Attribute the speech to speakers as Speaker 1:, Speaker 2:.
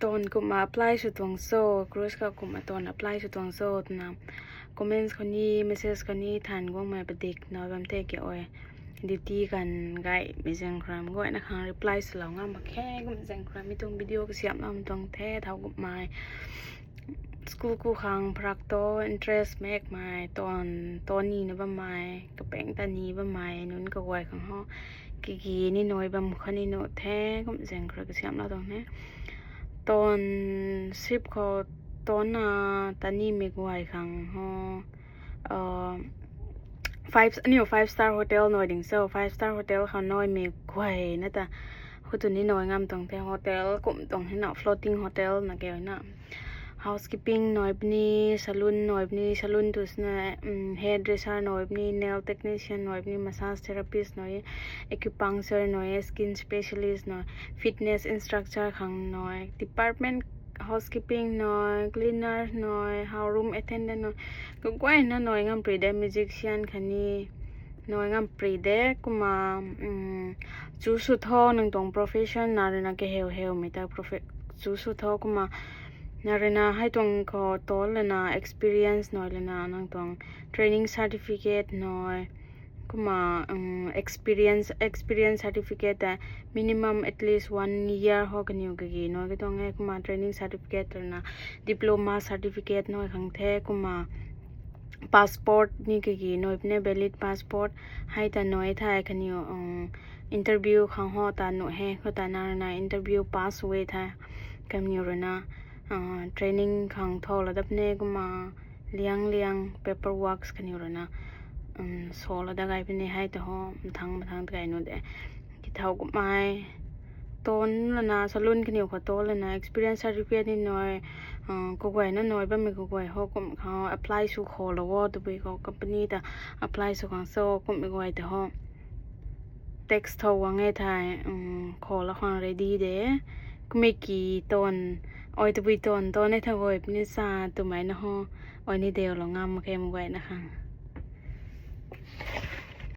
Speaker 1: ตอนกูมา apply สุดตวงโซ่ครูสก็กูมาตอน apply สุดตวงโซ่นะcomments คนนี้ message คนนี้ทันกูมาประดิษฐ์น้อยบำเทเกี่ยวดิตีกันไกไม่แจ้งความก็นะคะ reply สลองอ่ะมาแค่ก็ไม่แจ้งความไม่ต้องวิดีโอก็เสียบมันต้องแท้เท่ากับมาschool กูขังพรักโต interest แมกมาตอนนี้นะบ้าไม้กระแปงตานี้บ้าไม้นู้นก็ไวของเขากี่นี่น้อยบ้าคนนี้โนแท้ก็ไม่แจ้งความก็เสียบเราตรงนี้ตอน10เขาตอนตอนนี้ไม่ไหวขังเขาfive star hotel หน่อยดิ่งเซล five star hotel เขาน้อยไม่ไหวนะแต่คนตัวนี้น้อยงามตรงแต่ hotel กลุ่มตรงให้เนาะ floating hotel นะแกนะ housekeeping น้อยบนี้ saloon น้อยบนี้ saloon ตุสนะhairdresser น้อยบนี้ nail technician น้อยบนี้ massage therapist น้อย acupuncture น้อย skin specialist น้อย fitness instructor ขังน้อย department housekeeping น้อย cleaner น้อย house room attendant น้อยก็กว่านะน้อยงามปรีเด musician คันนี้น้อยงามปรีเดก็มาจูสุดท้อหนึ่งตรง profession นาเรนะแกเฮลไม่ได้ จูสุดท้อก็มานาเรนะให้ตรงก็โตเลยนะ experience น้อยเลยนะนั่งตรง training certificate น้อยก็มาexperience certificate แต่ minimum at least 1 year หอกนิ้วกี่น้อยก็ต้องให้ก็มา training certificate เลยนะ diploma certificate น้อยขังแท้ก็มา passport นี่กี่น้อยเนี่ย valid passport ให้แต่น้อยท้ายคันนิ้วinterview ขังหอตาหนูให้ก็ตานาเรนะ interview pass ไว้ท้ายคันนิ้วเลยนะtraining ขังทอระดับเนี่ยก็มาเลี้ยง paperwork คันนิ้วเลยนะโซลได้ไงเป็นให้แต่ห้องทางไกลนู่นเด้ที่เท่ากับไม้ต้นแล้วนะสลุนกันอยู่กับต้นแล้วนะ experience certificate นิดหน่อยก็ไว้นั่นหน่อยบ้างไม่ก็ไว้เขา apply สู่ขอแล้วว่าตัวไปเขา company แต่ apply สู่ของโซ่ก็ไม่ไว้แต่ห้อง text เท่าว่าไงทายขอแล้วของ ready เด้ก็ไม่กี่ต้นตัวไปต้นในทางเว็บนี่ซาตัวไหมนะห้องนี่เดียวเรางามมาแค่มาไว้นะคะ